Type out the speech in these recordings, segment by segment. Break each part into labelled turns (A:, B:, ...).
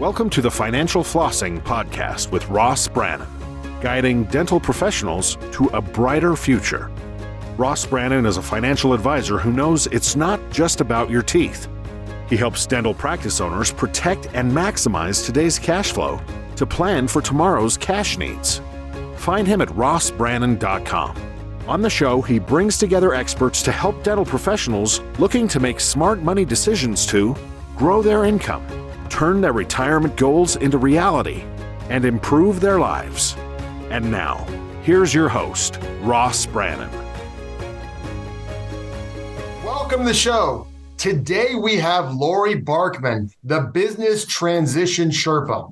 A: Welcome to the Financial Flossing Podcast with Ross Brannan, guiding dental professionals to a brighter future. Ross Brannan is a financial advisor who knows it's not just about your teeth. He helps dental practice owners protect and maximize today's cash flow to plan for tomorrow's cash needs. Find him at rossbrannan.com. On the show, he brings together experts to help dental professionals looking to make smart money decisions to grow their income, turn their retirement goals into reality, and improve their lives. And now, here's your host, Ross Brannan.
B: Welcome to the show. Today we have Laurie Barkman, the Business Transition Sherpa.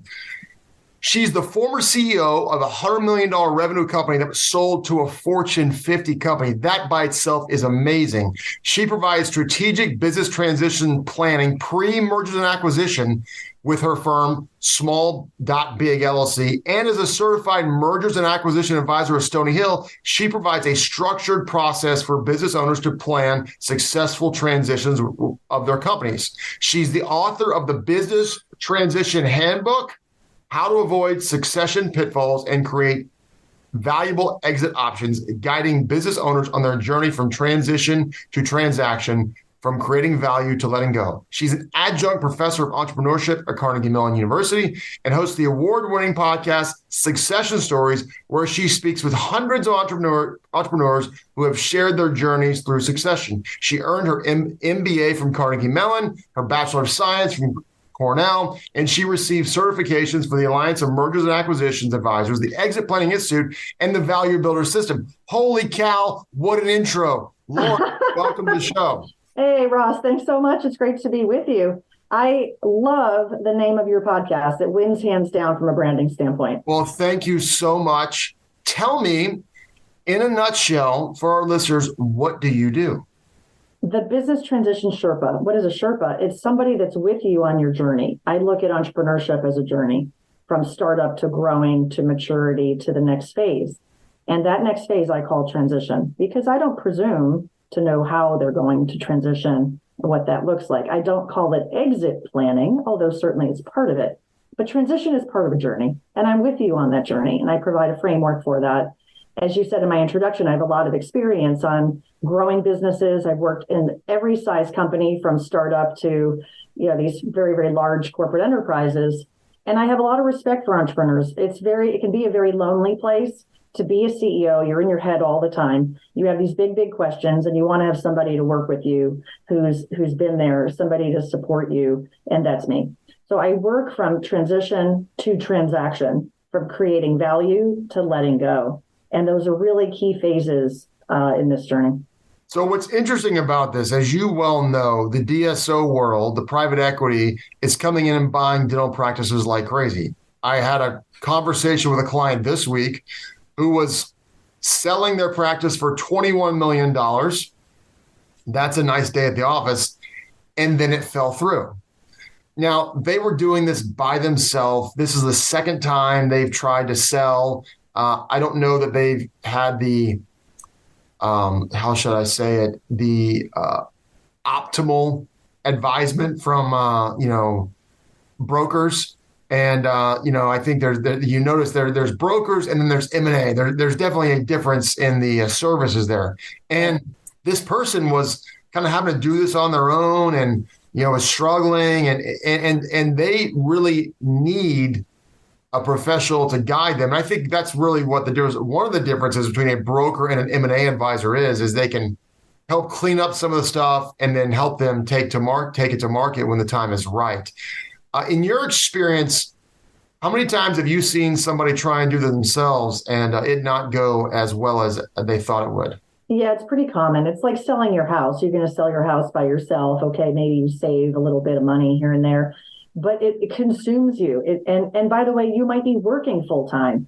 B: She's the former CEO of a $100 million revenue company that was sold to a Fortune 50 company. That by itself is amazing. She provides strategic business transition planning, pre-mergers and acquisition with her firm, Small.Big LLC, and as a certified mergers and acquisition advisor with Stony Hill, she provides a structured process for business owners to plan successful transitions of their companies. She's the author of the Business Transition Handbook, How to Avoid Succession Pitfalls and Create Valuable Exit Options, guiding business owners on their journey from transition to transaction, from creating value to letting go. She's an adjunct professor of entrepreneurship at Carnegie Mellon University and hosts the award-winning podcast Succession Stories, where she speaks with hundreds of entrepreneurs who have shared their journeys through succession. She earned her MBA from Carnegie Mellon, her Bachelor of Science from Cornell, and she received certifications for the Alliance of Mergers and Acquisitions Advisors, the Exit Planning Institute, and the Value Builder System. Holy cow, what an intro. Laurie, welcome to the show.
C: Hey, Ross, thanks so much. It's great to be with you. I love the name of your podcast. It wins hands down from a branding standpoint.
B: Well, thank you so much. Tell me, in a nutshell, for our listeners, what do you do?
C: The Business Transition Sherpa. What is a Sherpa? It's somebody that's with you on your journey. I look at entrepreneurship as a journey from startup to growing to maturity to the next phase. And that next phase I call transition, because I don't presume to know how they're going to transition and what that looks like. I don't call it exit planning, although certainly it's part of it. But transition is part of a journey, and I'm with you on that journey, and I provide a framework for that. As you said in my introduction, I have a lot of experience on growing businesses. I've worked in every size company from startup to these very, very large corporate enterprises. And I have a lot of respect for entrepreneurs. It can be a very lonely place to be a CEO. You're in your head all the time. You have these big, big questions, and you want to have somebody to work with you who's been there, somebody to support you. And that's me. So I work from transition to transaction, from creating value to letting go. And those are really key phases in this journey.
B: So what's interesting about this, as you well know, the DSO world, the private equity, is coming in and buying dental practices like crazy. I had a conversation with a client this week who was selling their practice for $21 million. That's a nice day at the office. And then it fell through. Now, they were doing this by themselves. This is the second time they've tried to sell. I don't know that they've had the, how should I say it, the optimal advisement from, brokers. And, I think you notice there's brokers and then there's M&A. There's definitely a difference in the services there. And this person was kind of having to do this on their own and, was struggling and they really need a professional to guide them. And I think that's really what the difference. One of the differences between a broker and an M&A advisor is they can help clean up some of the stuff and then help them take it to market when the time is right. In your experience, how many times have you seen somebody try and do it themselves and it not go as well as they thought it would?
C: Yeah, it's pretty common. It's like selling your house. You're going to sell your house by yourself. Okay, maybe you save a little bit of money here and there, but it consumes you. And by the way, you might be working full time.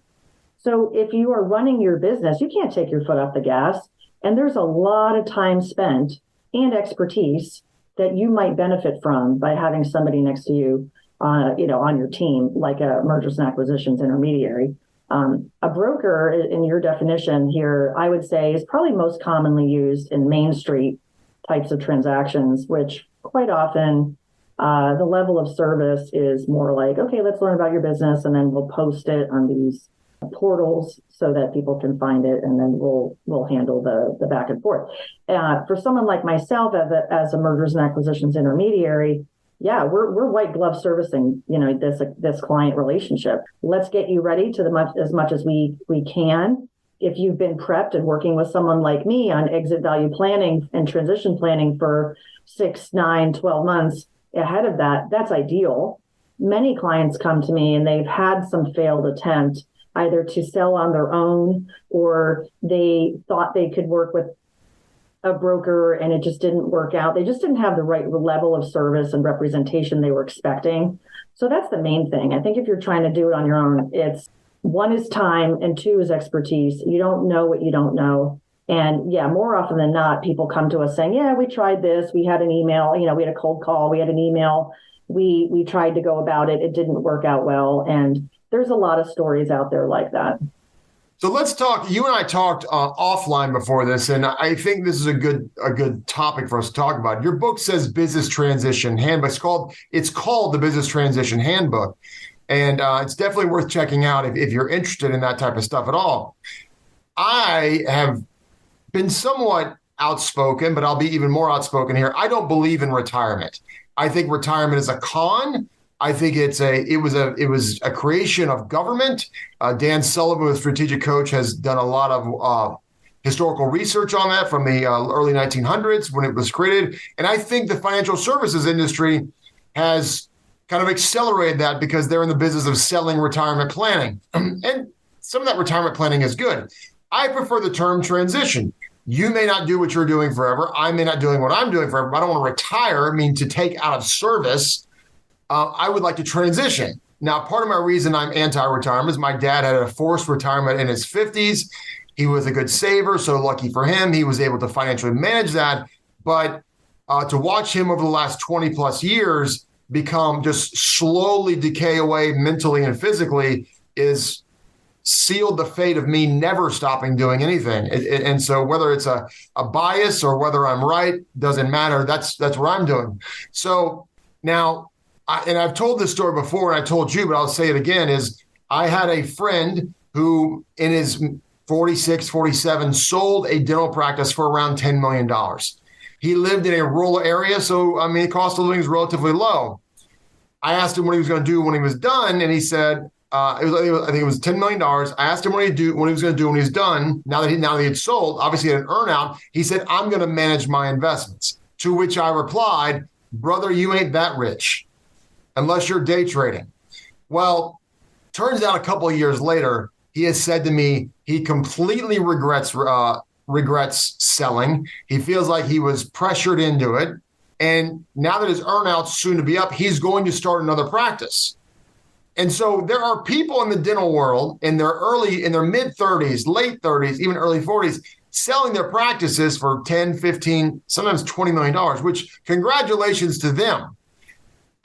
C: So if you are running your business, you can't take your foot off the gas. And there's a lot of time spent and expertise that you might benefit from by having somebody next to you, on your team, like a mergers and acquisitions intermediary. A broker, in your definition here, I would say is probably most commonly used in Main Street types of transactions, which quite often The level of service is more like, okay, let's learn about your business, and then we'll post it on these portals so that people can find it, and then we'll handle the back and forth. For someone like myself as a mergers and acquisitions intermediary, yeah, we're white glove servicing, this client relationship. Let's get you ready to as much as we can. If you've been prepped and working with someone like me on exit value planning and transition planning for 6, 9, 12 months ahead of that, that's ideal. Many clients come to me and they've had some failed attempt either to sell on their own, or they thought they could work with a broker and it just didn't work out. They just didn't have the right level of service and representation they were expecting. So that's the main thing. I think if you're trying to do it on your own, it's one is time and two is expertise. You don't know what you don't know. And yeah, more often than not, people come to us saying, yeah, we tried this. We had an email, we had a cold call, we had an email. We tried to go about it. It didn't work out well. And there's a lot of stories out there like that.
B: So let's talk. You and I talked offline before this, and I think this is a good topic for us to talk about. Your book says Business Transition Handbook. It's called the Business Transition Handbook, and it's definitely worth checking out if you're interested in that type of stuff at all. I have been somewhat outspoken, but I'll be even more outspoken here. I don't believe in retirement. I think retirement is a con. I think it was a creation of government. Dan Sullivan, a strategic coach, has done a lot of historical research on that from the early 1900s when it was created. And I think the financial services industry has kind of accelerated that because they're in the business of selling retirement planning. And some of that retirement planning is good. I prefer the term transition. You may not do what you're doing forever. I may not doing what I'm doing forever. But I don't want to retire, to take out of service. I would like to transition. Now, part of my reason I'm anti-retirement is my dad had a forced retirement in his 50s. He was a good saver, so lucky for him, he was able to financially manage that. But to watch him over the last 20 plus years become just slowly decay away mentally and physically is sealed the fate of me never stopping doing anything. And so whether it's a bias or whether I'm right, doesn't matter. That's what I'm doing. So now, and I've told this story before, and I told you, but I'll say it again, is I had a friend who in his 46, 47 sold a dental practice for around $10 million. He lived in a rural area, so the cost of living is relatively low. I asked him what he was going to do when he was done, and he said, I think it was $10 million. I asked him what he was going to do when he was done. Now that he had sold, obviously he had an earnout. He said, I'm going to manage my investments. To which I replied, brother, you ain't that rich unless you're day trading. Well, turns out a couple of years later, he has said to me he completely regrets selling. He feels like he was pressured into it. And now that his earnout's soon to be up, he's going to start another practice. And so there are people in the dental world in their mid 30s, late 30s, even early 40s, selling their practices for 10, 15, sometimes $20 million, which congratulations to them.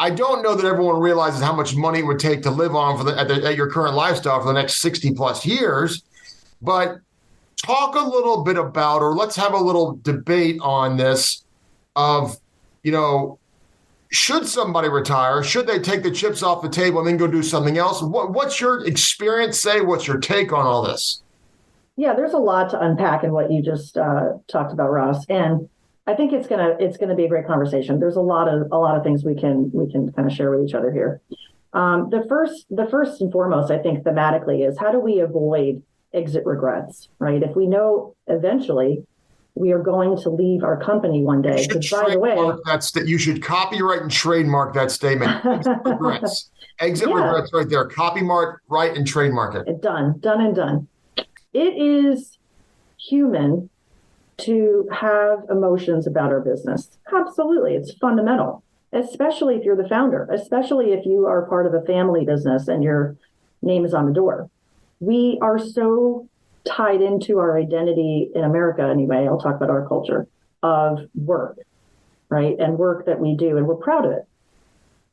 B: I don't know that everyone realizes how much money it would take to live on at your current lifestyle for the next 60 plus years. But talk a little bit about, or let's have a little debate on this of, should somebody retire? Should they take the chips off the table and then go do something else? What's your experience say? What's your take on all this?
C: Yeah, there's a lot to unpack in what you just talked about, Ross. And I think it's gonna be a great conversation. There's a lot of things we can kind of share with each other here. The first and foremost, I think thematically, is how do we avoid exit regrets, right? If we know eventually we are going to leave our company one day, because by the way,
B: you should copyright and trademark that statement. Exit regrets. Regrets right there. Copyright, right, and trademark it.
C: Done and done. It is human to have emotions about our business. Absolutely. It's fundamental, especially if you're the founder, especially if you are part of a family business and your name is on the door. We are so tied into our identity in America anyway, I'll talk about our culture, of work, right? And work that we do, and we're proud of it.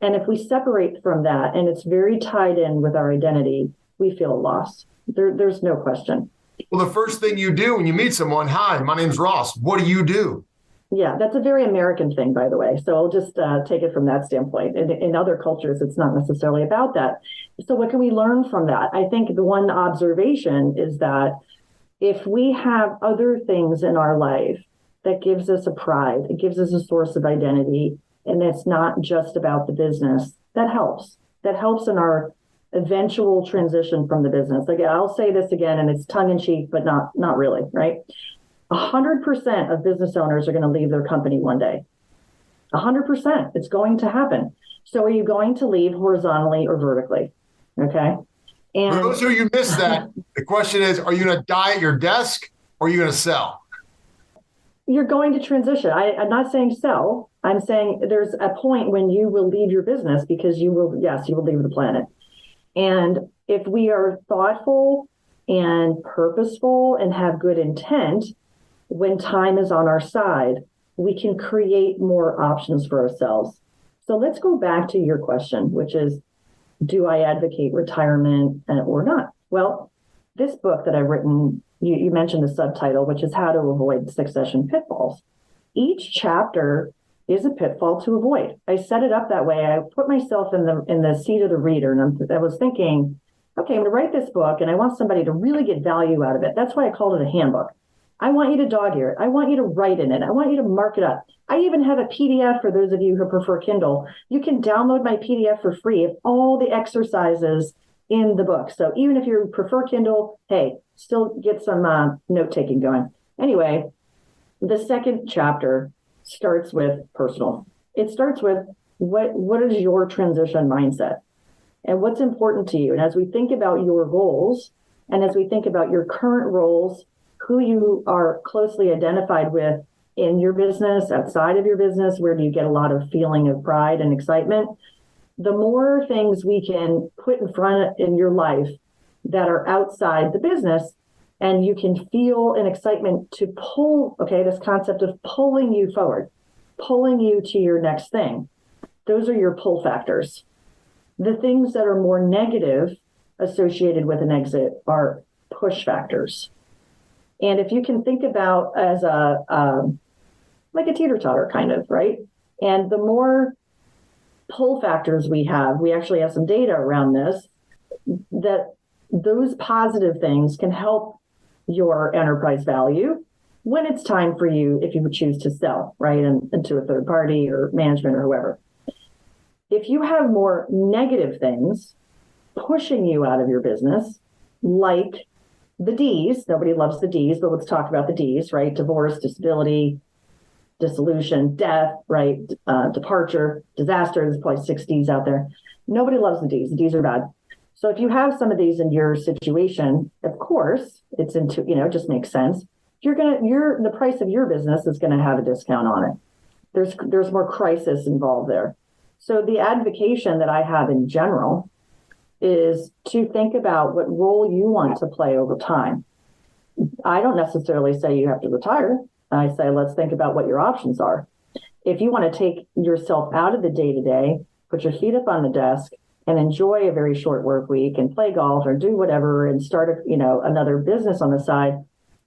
C: And if we separate from that, and it's very tied in with our identity, we feel lost. There's no question.
B: Well, the first thing you do when you meet someone, hi, my name's Ross. What do you do?
C: Yeah, that's a very American thing, by the way. So I'll just take it from that standpoint. In other cultures, it's not necessarily about that. So what can we learn from that? I think the one observation is that if we have other things in our life that gives us a pride, it gives us a source of identity, and it's not just about the business, that helps. That helps in our eventual transition from the business. Like, I'll say this again, and it's tongue in cheek, but not really, right? 100% of business owners are going to leave their company one day. 100%. It's going to happen. So are you going to leave horizontally or vertically? Okay. And
B: for those of you who missed that, the question is, are you going to die at your desk or are you going to sell?
C: You're going to transition. I'm not saying sell. I'm saying there's a point when you will leave your business because you will leave the planet. And if we are thoughtful and purposeful and have good intent, when time is on our side, we can create more options for ourselves. So let's go back to your question, which is, do I advocate retirement or not? Well, this book that I've written, you mentioned the subtitle, which is How to Avoid Succession Pitfalls. Each chapter is a pitfall to avoid. I set it up that way. I put myself in the seat of the reader, and I was thinking, okay, I'm going to write this book, and I want somebody to really get value out of it. That's why I called it a handbook. I want you to dog-ear it. I want you to write in it. I want you to mark it up. I even have a PDF for those of you who prefer Kindle. You can download my PDF for free of all the exercises in the book. So even if you prefer Kindle, hey, still get some note-taking going. Anyway, the second chapter starts with personal. It starts with what is your transition mindset and what's important to you. And as we think about your goals and as we think about your current roles, who you are closely identified with in your business, outside of your business, where do you get a lot of feeling of pride and excitement? The more things we can put in front in your life that are outside the business, and you can feel an excitement to pull, this concept of pulling you forward, pulling you to your next thing. Those are your pull factors. The things that are more negative associated with an exit are push factors. And if you can think about as like a teeter-totter kind of, right? And the more pull factors we actually have some data around this, that those positive things can help your enterprise value when it's time for you, if you would choose to sell, right? And to a third party or management or whoever. If you have more negative things pushing you out of your business, like the D's, nobody loves the D's, but let's talk about the D's, right? Divorce, disability, dissolution, death, right? Departure, disaster. There's probably 6 D's out there. Nobody loves the D's. The D's are bad. So if you have some of these in your situation, of course, it's it just makes sense. The price of your business is going to have a discount on it. There's more crisis involved there. So the advocation that I have in general is to think about what role you want to play over time. I don't necessarily say you have to retire. I say, let's think about what your options are. If you want to take yourself out of the day-to-day, put your feet up on the desk and enjoy a very short work week and play golf or do whatever and start another business on the side,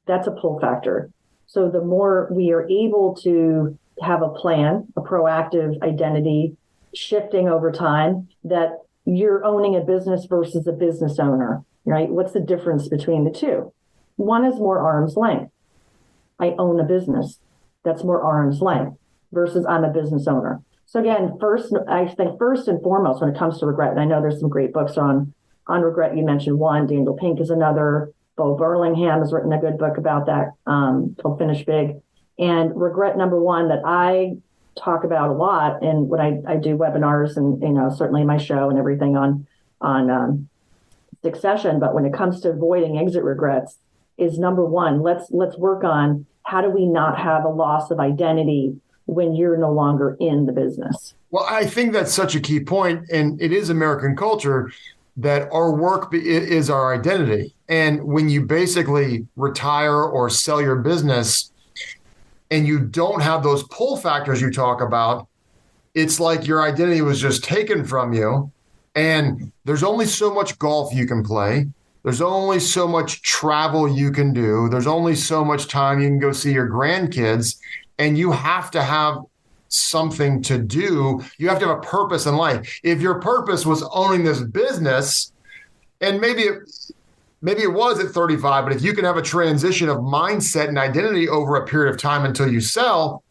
C: that's a pull factor. So the more we are able to have a plan, a proactive identity shifting over time, that you're owning a business versus a business owner, right? What's the difference between the two? One is more arm's length. I own a business. That's more arm's length versus I'm a business owner. So again, first and foremost, when it comes to regret, and I know there's some great books on regret. You mentioned one, Daniel Pink is another. Bo Burlingham has written a good book about that called Finish Big. And regret number one that I talk about a lot, and when I do webinars and certainly my show and everything on succession, but when it comes to avoiding exit regrets, is number one, let's work on how do we not have a loss of identity when you're no longer in the business.
B: Well, I think that's such a key point, and it is American culture that our work is our identity. And when you basically retire or sell your business and you don't have those pull factors you talk about, it's like your identity was just taken from you. And there's only so much golf you can play. There's only so much travel you can do. There's only so much time you can go see your grandkids. and you have to have something to do. You have to have a purpose in life. If your purpose was owning this business, and maybe it was at 35, but if you can have a transition of mindset and identity over a period of time until you sell,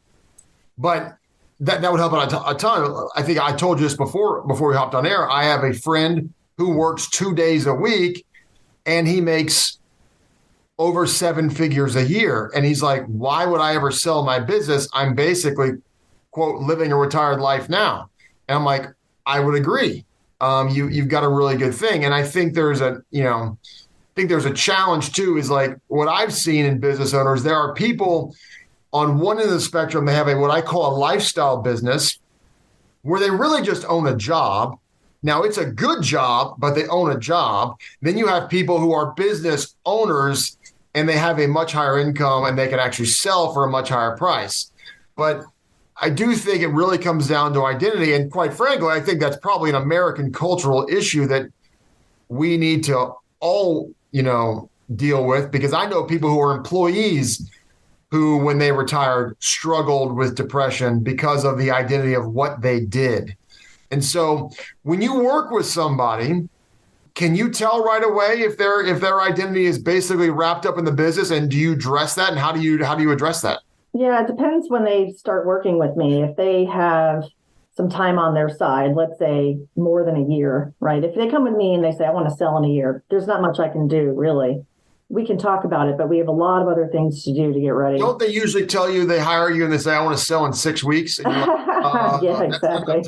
B: but that would help out a ton. I think I told you this before we hopped on air. I have a friend who works 2 days a week, and he makes over 7 figures a year. And he's like, why would I ever sell my business? I'm basically, quote, living a retired life now. And I'm like, I would agree. You've got a really good thing. And I think there's a challenge too, is like what I've seen in business owners. There are people on one end of the spectrum, they have what I call a lifestyle business where they really just own a job. Now it's a good job, but they own a job. Then you have people who are business owners and they have a much higher income and they can actually sell for a much higher price. But I do think it really comes down to identity. And quite frankly, I think that's probably an American cultural issue that we need to all, deal with, because I know people who are employees who, when they retired, struggled with depression because of the identity of what they did. And so when you work with somebody, can you tell right away if their identity is basically wrapped up in the business, and do you address that, and how do you address that?
C: Yeah, it depends when they start working with me. If they have some time on their side, let's say more than a year, right? If they come with me and they say, I want to sell in a year, there's not much I can do, really. We can talk about it, but we have a lot of other things to do to get ready.
B: Don't they usually tell you, they hire you and they say, I want to sell in 6 weeks? And you're like,
C: yeah, exactly.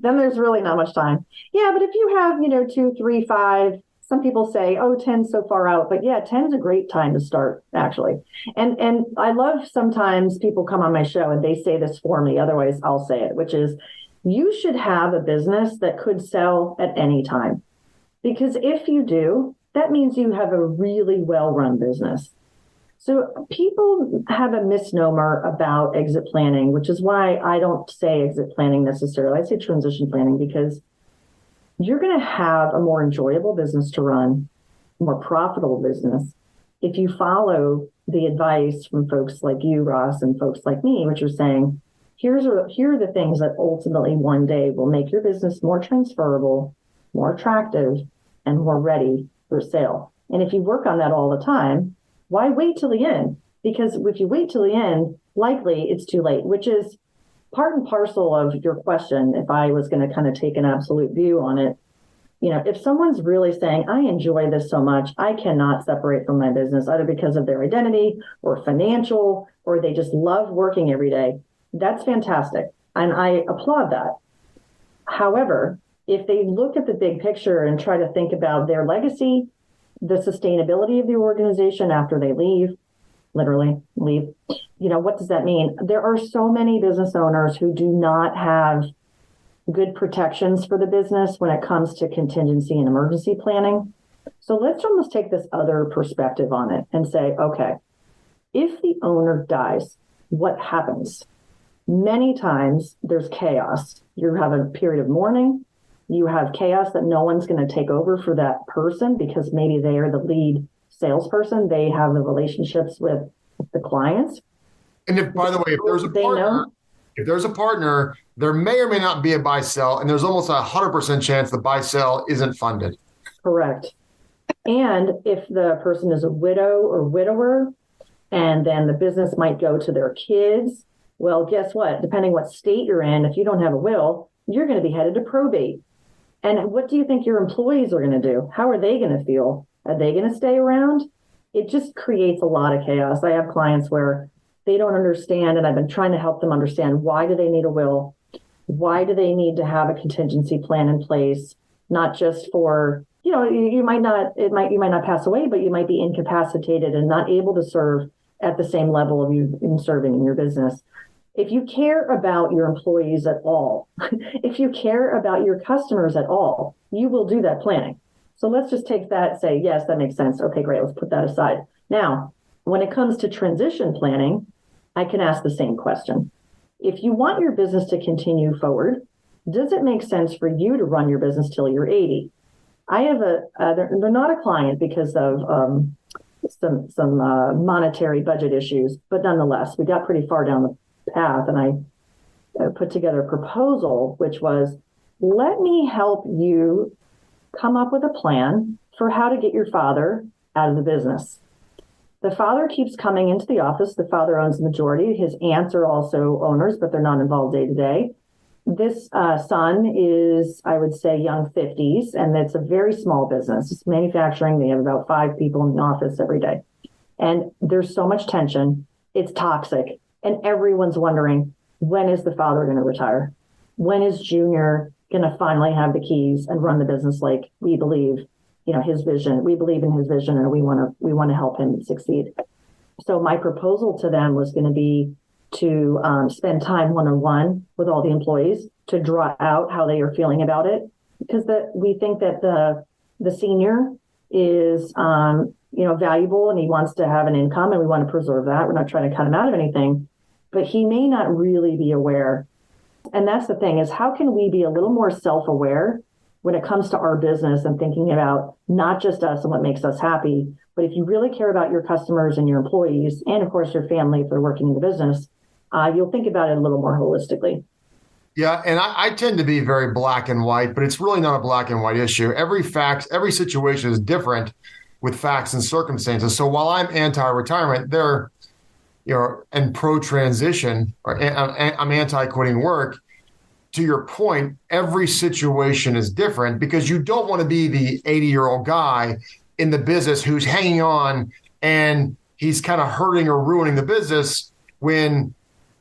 C: Then there's really not much time. Yeah, but if you have, 2, 3, 5, some people say, 10's so far out. But yeah, 10's a great time to start, actually. And I love sometimes people come on my show and they say this for me. Otherwise, I'll say it, which is you should have a business that could sell at any time. Because if you do, that means you have a really well-run business. So people have a misnomer about exit planning, which is why I don't say exit planning necessarily. I say transition planning, because you're going to have a more enjoyable business to run, more profitable business, if you follow the advice from folks like you, Ross, and folks like me, which are saying, here are the things that ultimately one day will make your business more transferable, more attractive, and more ready for sale. And if you work on that all the time, why wait till the end? Because if you wait till the end, likely it's too late, which is part and parcel of your question. If I was going to kind of take an absolute view on it, if someone's really saying, I enjoy this so much, I cannot separate from my business, either because of their identity or financial, or they just love working every day, that's fantastic. And I applaud that. However, if they look at the big picture and try to think about their legacy, the sustainability of the organization after they literally leave, what does that mean? There are so many business owners who do not have good protections for the business when it comes to contingency and emergency planning. So let's almost take this other perspective on it and say, okay, if the owner dies, what happens? Many times there's chaos. You have a period of mourning. You have chaos that no one's going to take over for that person because maybe they are the lead salesperson. They have the relationships with the clients.
B: And by the way, if there's a partner, there may or may not be a buy sell, and there's almost 100% chance the buy sell isn't funded.
C: Correct. And if the person is a widow or widower, and then the business might go to their kids, well, guess what? Depending what state you're in, if you don't have a will, you're going to be headed to probate. And what do you think your employees are going to do? How are they going to feel? Are they going to stay around? It just creates a lot of chaos. I have clients where they don't understand, and I've been trying to help them understand, why do they need a will? Why do they need to have a contingency plan in place? Not just for, you might not pass away, but you might be incapacitated and not able to serve at the same level of you in serving in your business. If you care about your employees at all, if you care about your customers at all, you will do that planning. So let's just take that, say, yes, that makes sense. Okay, great. Let's put that aside. Now, when it comes to transition planning, I can ask the same question. If you want your business to continue forward, does it make sense for you to run your business till you're 80? I have they're not a client because of some monetary budget issues, but nonetheless, we got pretty far down path, and I put together a proposal, which was, let me help you come up with a plan for how to get your father out of the business. The father keeps coming into the office. The father owns the majority. His aunts are also owners, but they're not involved day to day. This son is, I would say, young 50s, and it's a very small business. It's manufacturing. They have about 5 people in the office every day. And there's so much tension. It's toxic. And everyone's wondering, when is the father going to retire? When is Junior going to finally have the keys and run the business like we believe, his vision? We believe in his vision, and we want to help him succeed. So my proposal to them was going to be to spend time one-on-one with all the employees to draw out how they are feeling about it, because we think that the senior is valuable, and he wants to have an income, and we want to preserve that. We're not trying to cut him out of anything, but he may not really be aware. And that's the thing, is how can we be a little more self-aware when it comes to our business and thinking about not just us and what makes us happy, but if you really care about your customers and your employees, and of course your family if they're working in the business, you'll think about it a little more holistically.
B: Yeah, and I tend to be very black and white, but it's really not a black and white issue. Every situation is different with facts and circumstances. So while I'm anti-retirement, and pro-transition, or I'm anti-quitting work, to your point, every situation is different, because you don't want to be the 80-year-old guy in the business who's hanging on and he's kind of hurting or ruining the business, when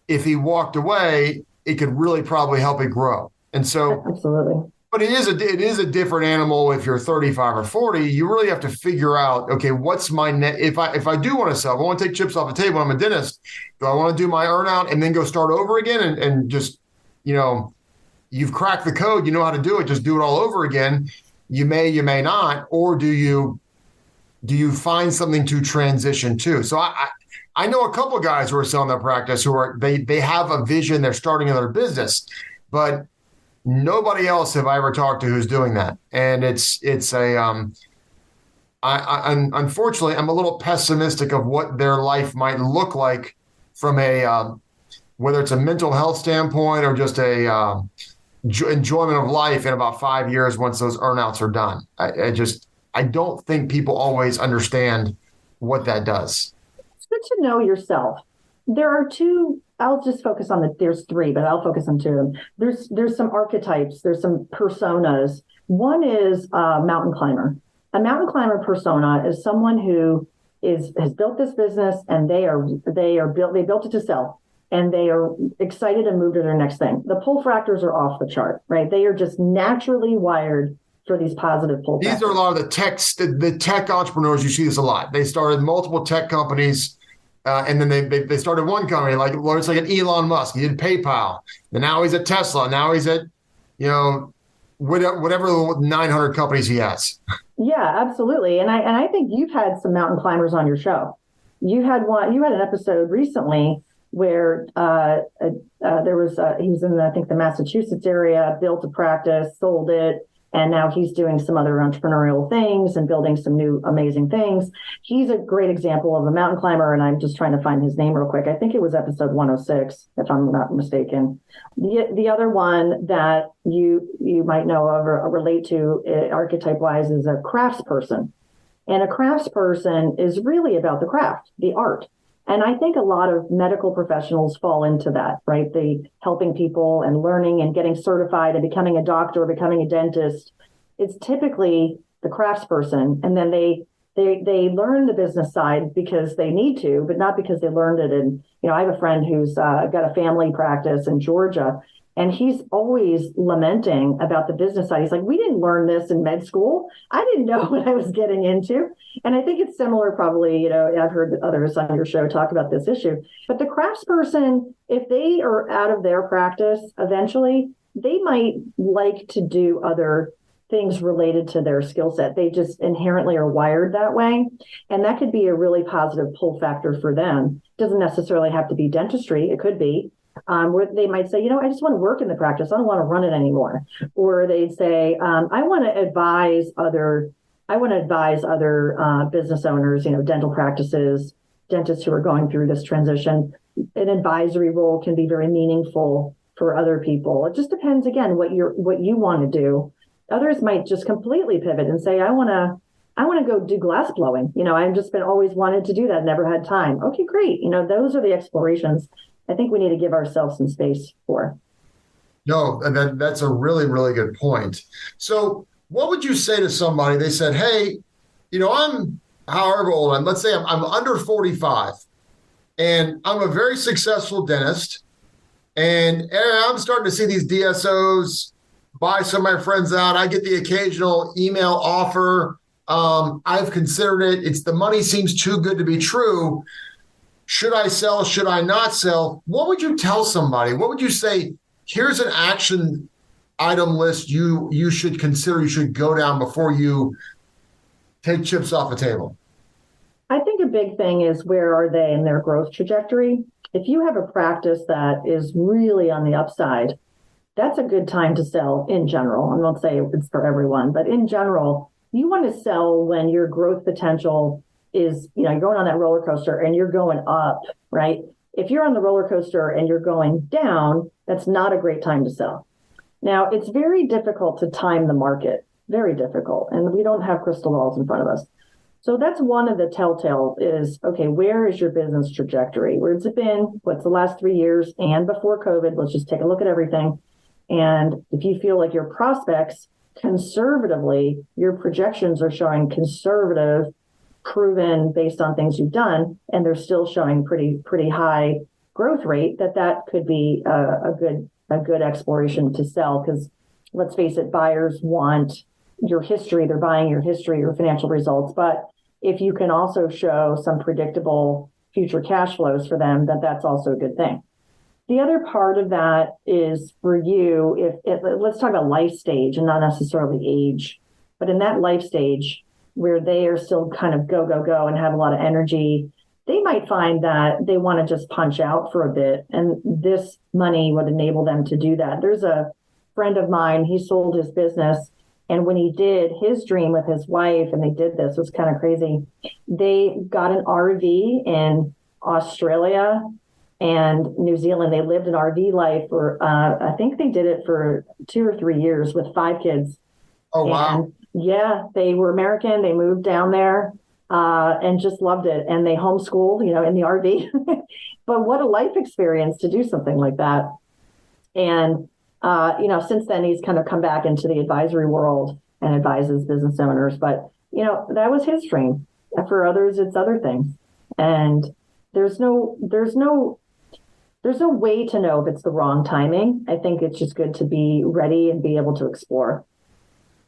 B: if he walked away, it could really probably help it grow. And so,
C: absolutely.
B: But it is a different animal if you're 35 or 40. You really have to figure out, okay, what's my net? If I do want to sell, if I want to take chips off the table, I'm a dentist. Do I want to do my earn out and then go start over again and just, you've cracked the code, you know how to do it, just do it all over again. You may not, or do you find something to transition to? So I know a couple of guys who are selling their practice they have a vision, they're starting another business, but nobody else have I ever talked to who's doing that. And unfortunately, I'm a little pessimistic of what their life might look like from whether it's a mental health standpoint or just a enjoyment of life in about 5 years once those earnouts are done. I don't think people always understand what that does.
C: It's good to know yourself. There are 2, I'll just focus on there's 3, but I'll focus on 2 of them. There's some archetypes, there's some personas. One is a mountain climber. A mountain climber persona is someone who has built this business, and they built it to sell, and they are excited to move to their next thing. The pull factors are off the chart, right? They are just naturally wired for these positive pull factors.
B: These are a lot of the tech entrepreneurs. You see this a lot. They started multiple tech companies, and then they started one company, like it's like an Elon Musk. He did PayPal, and now he's at Tesla. Now he's at, whatever the 900 companies he has. Yeah,
C: absolutely. And I think you've had some mountain climbers on your show. You had an episode recently where he was in, I think, the Massachusetts area, built a practice, sold it, and now he's doing some other entrepreneurial things and building some new amazing things. He's a great example of a mountain climber, and I'm just trying to find his name real quick. I think it was episode 106, if I'm not mistaken. The other one that you might know of or relate to archetype-wise is a craftsperson. And a craftsperson is really about the craft, the art. And I think a lot of medical professionals fall into that, right? They helping people and learning and getting certified and becoming a doctor, becoming a dentist. It's typically the craftsperson. And then they learn the business side because they need to, but not because they learned it. And, I have a friend who's got a family practice in Georgia, and he's always lamenting about the business side. He's like, we didn't learn this in med school. I didn't know what I was getting into. And I think it's similar, probably, I've heard others on your show talk about this issue. But the craftsperson, if they are out of their practice, eventually, they might like to do other things related to their skill set. They just inherently are wired that way. And that could be a really positive pull factor for them. It doesn't necessarily have to be dentistry. It could be. Where they might say, I just want to work in the practice. I don't want to run it anymore. Or they'd say, I want to advise other business owners, dental practices, dentists who are going through this transition. an advisory role can be very meaningful for other people. It just depends, again, what you want to do. Others might just completely pivot and say, I want to go do glass blowing. I've just always wanted to do that, never had time. Okay, great. Those are the explorations I think we need to give ourselves some space for.
B: No, that's a really, really good point. So what would you say to somebody? They said, hey, I'm however old I'm, let's say I'm under 45 and I'm a very successful dentist and I'm starting to see these DSOs buy some of my friends out. I get the occasional email offer. I've considered it. The money seems too good to be true. Should I sell? Should I not sell? What would you tell somebody? What would you say? Here's an action item list you should consider, you should go down before you take chips off the table.
C: I think a big thing is, where are they in their growth trajectory? If you have a practice that is really on the upside, that's a good time to sell in general. I won't say it's for everyone, but in general, you want to sell when your growth potential is, you're going on that roller coaster and you're going up, right? If you're on the roller coaster and you're going down, that's not a great time to sell. Now, it's very difficult to time the market, very difficult. And we don't have crystal balls in front of us. So that's one of the telltale is, okay, where is your business trajectory? Where's it been? What's the last 3 years and before COVID? Let's just take a look at everything. And if you feel like your prospects, conservatively, your projections are showing conservative, proven based on things you've done, and they're still showing pretty high growth rate, that could be a good exploration to sell. Because let's face it, buyers want your history. They're buying your history, your financial results. But if you can also show some predictable future cash flows for them, that's also a good thing. The other part of that is for you, let's talk about life stage and not necessarily age, but in that life stage where they are still kind of go, go, go and have a lot of energy, they might find that they want to just punch out for a bit. And this money would enable them to do that. There's a friend of mine, he sold his business. And when he did his dream with his wife, and they did this, it was kind of crazy. They got an RV in Australia and New Zealand. They lived an RV life for, I think they did it for 2 or 3 years with 5 kids.
B: Oh, wow.
C: And yeah, they were American. They moved down there and just loved it. And they homeschooled, in the RV. But what a life experience to do something like that. And, since then, he's kind of come back into the advisory world and advises business owners. But, that was his dream. And for others, it's other things. And there's no way to know if it's the wrong timing. I think it's just good to be ready and be able to explore.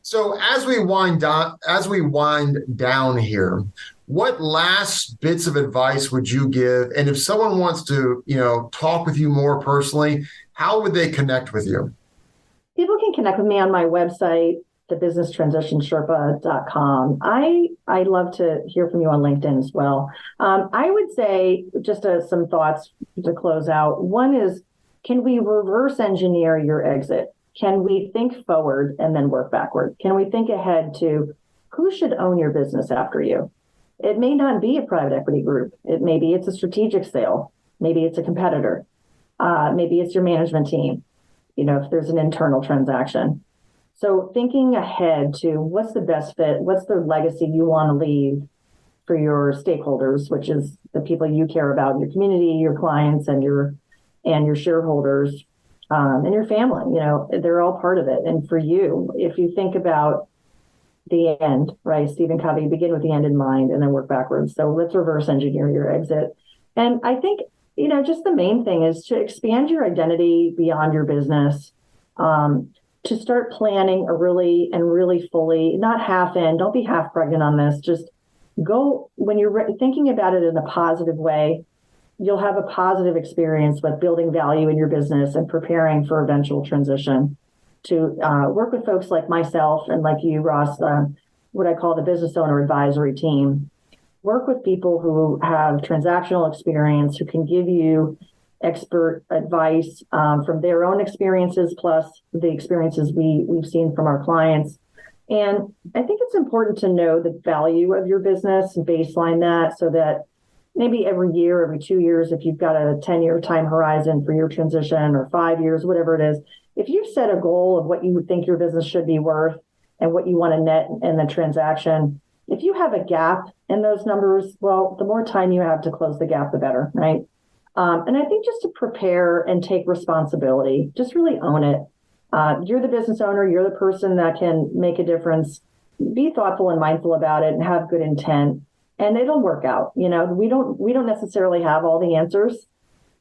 B: So as we wind down here, what last bits of advice would you give? And if someone wants to, talk with you more personally, how would they connect with you?
C: People can connect with me on my website, thebusinesstransitionsherpa.com. I love to hear from you on LinkedIn as well. I would say just some thoughts to close out. One is, can we reverse engineer your exit? Can we think forward and then work backward? Can we think ahead to who should own your business after you? It may not be a private equity group. Maybe it's a strategic sale. Maybe it's a competitor. Maybe it's your management team, if there's an internal transaction. So thinking ahead to what's the best fit, what's the legacy you want to leave for your stakeholders, which is the people you care about, your community, your clients, and your shareholders. And your family, they're all part of it. And for you, if you think about the end, right? Stephen Covey, begin with the end in mind and then work backwards. So let's reverse engineer your exit. And I think, just the main thing is to expand your identity beyond your business, to start planning really fully, not half in, don't be half pregnant on this. Just go, when you're thinking about it in a positive way, you'll have a positive experience with building value in your business and preparing for eventual transition. To work with folks like myself and like you, Ross, what I call the business owner advisory team. Work with people who have transactional experience, who can give you expert advice from their own experiences, plus the experiences we've seen from our clients. And I think it's important to know the value of your business and baseline that, so that maybe every year, every 2 years, if you've got a 10-year time horizon for your transition, or 5 years, whatever it is, if you set a goal of what you think your business should be worth and what you want to net in the transaction, if you have a gap in those numbers, well, the more time you have to close the gap, the better, right? And I think just to prepare and take responsibility, just really own it. You're the business owner. You're the person that can make a difference. Be thoughtful and mindful about it and have good intent, and it'll work out. We don't necessarily have all the answers,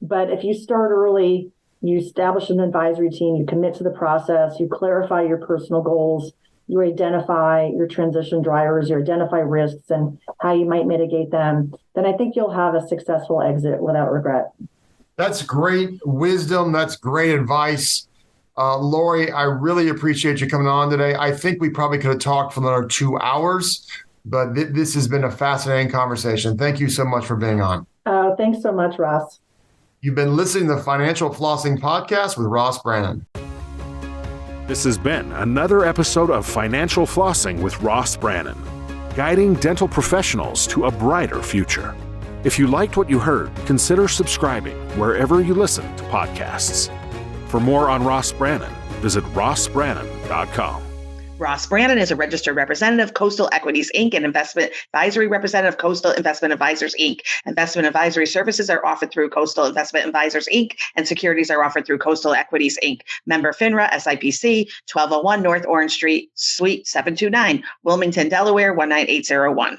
C: but if you start early, you establish an advisory team, you commit to the process, you clarify your personal goals, you identify your transition drivers, you identify risks and how you might mitigate them, then I think you'll have a successful exit without regret.
B: That's great wisdom. That's great advice. Laurie, I really appreciate you coming on today. I think we probably could have talked for another 2 hours, but this has been a fascinating conversation. Thank you so much for being on.
C: Thanks so much, Ross.
B: You've been listening to the Financial Flossing Podcast with Ross Brannan.
A: This has been another episode of Financial Flossing with Ross Brannan, guiding dental professionals to a brighter future. If you liked what you heard, consider subscribing wherever you listen to podcasts. For more on Ross Brannan, visit rossbrannan.com.
D: Ross Brannan is a registered representative, Coastal Equities, Inc., and investment advisory representative, Coastal Investment Advisors, Inc. Investment advisory services are offered through Coastal Investment Advisors, Inc., and securities are offered through Coastal Equities, Inc. Member FINRA, SIPC, 1201 North Orange Street, Suite 729, Wilmington, Delaware, 19801.